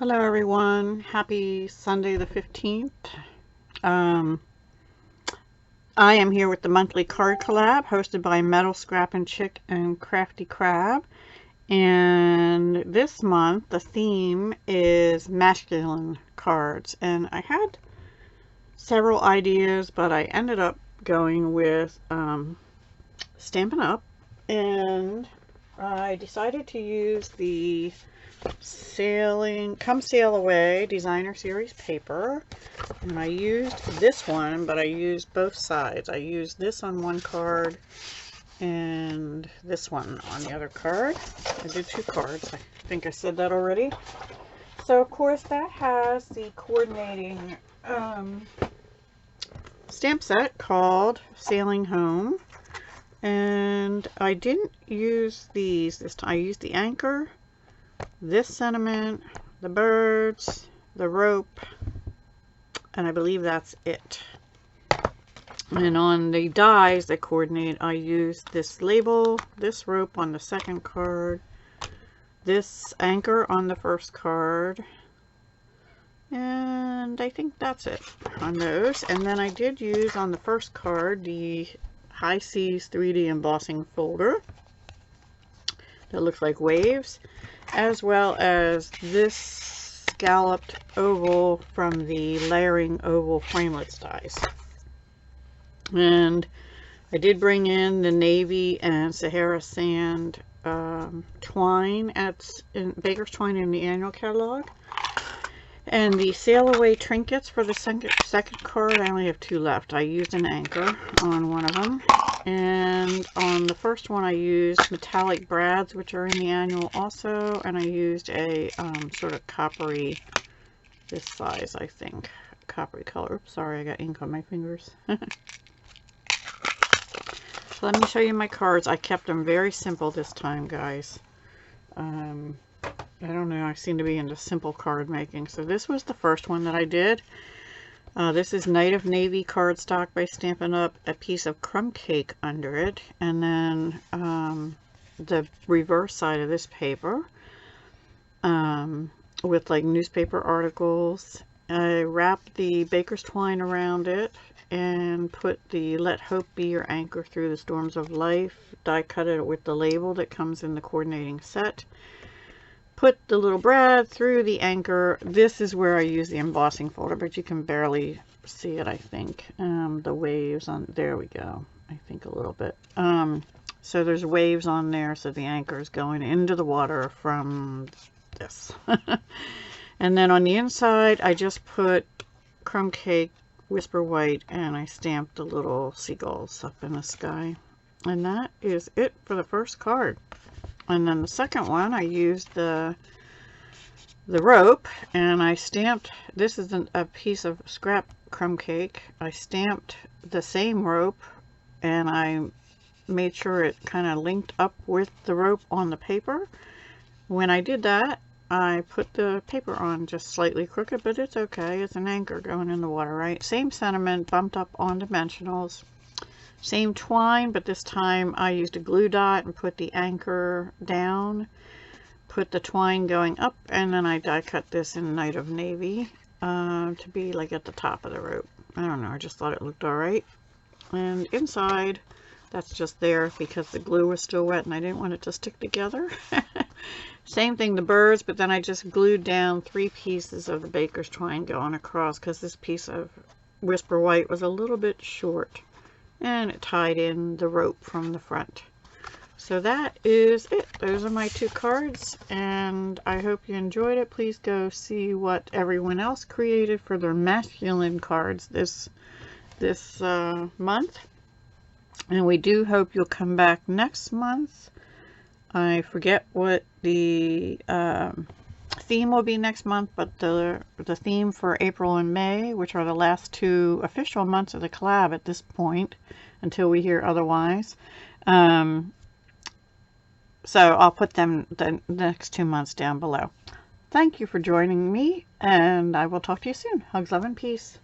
Hello everyone, happy Sunday the 15th. I am here with the monthly card collab hosted by Metal Scrappin Chick and Crafty Crabb, and this month the theme is masculine cards, and I had several ideas but I ended up going with Stampin' Up, and I decided to use the Come Sail Away designer series paper, and I used this one, but I used both sides. I used this on one card and this one on the other card. I did two cards. I think I said that already. So of course that has the coordinating stamp set called Sailing Home, and I didn't use these this time. I used the anchor, this sentiment, the birds, the rope, and I believe that's it. And on the dies that coordinate, I used this label, this rope on the second card, this anchor on the first card, and I think that's it on those. And then I did use on the first card the High Seas 3D embossing folder that looks like waves, as well as this scalloped oval from the layering oval framelits dies. And I did bring in the navy and Sahara sand twine in Baker's Twine in the annual catalog. And the Sail Away trinkets for the second card, I only have two left. I used an anchor on one of them. And on the first one I used metallic brads, which are in the annual also. And I used a sort of coppery, this size I think, coppery color. Oops, sorry, I got ink on my fingers. So let me show you my cards. I kept them very simple this time, guys. I don't know, I seem to be into simple card making. So this was the first one that I did. This is Night of Navy cardstock by Stampin' Up, a piece of crumb cake under it, and then the reverse side of this paper with like newspaper articles. I wrapped the Baker's Twine around it and put the Let Hope Be Your Anchor Through the Storms of Life, die cut it with the label that comes in the coordinating set. Put the little brad through the anchor. This is where I use the embossing folder, but you can barely see it, I think. The waves on, there we go, I think a little bit. So there's waves on there, so the anchor is going into the water from this. And then on the inside, I just put crumb cake, whisper white, and I stamped the little seagulls up in the sky. And that is it for the first card. And then the second one, I used the rope, and I stamped, this is a piece of scrap crumb cake. I stamped the same rope, and I made sure it kind of linked up with the rope on the paper. When I did that, I put the paper on just slightly crooked, but it's okay. It's an anchor going in the water, right? Same sentiment, bumped up on dimensionals. Same twine, but this time I used a glue dot and put the anchor down, put the twine going up, and then I die cut this in Night of Navy to be like at the top of the rope. I don't know, I just thought it looked alright. And inside, that's just there because the glue was still wet and I didn't want it to stick together. Same thing, the birds, but then I just glued down 3 pieces of the Baker's Twine going across because this piece of Whisper White was a little bit short. And it tied in the rope from the front. So that is it. Those are my 2 cards, and I hope you enjoyed it. Please go see what everyone else created for their masculine cards this month. And we do hope you'll come back next month. I forget what the theme will be next month, but the theme for April and May, which are the last 2 official months of the collab at this point, until we hear otherwise. So I'll put them the next 2 months down below. Thank you for joining me, and I will talk to you soon. Hugs, love, and peace.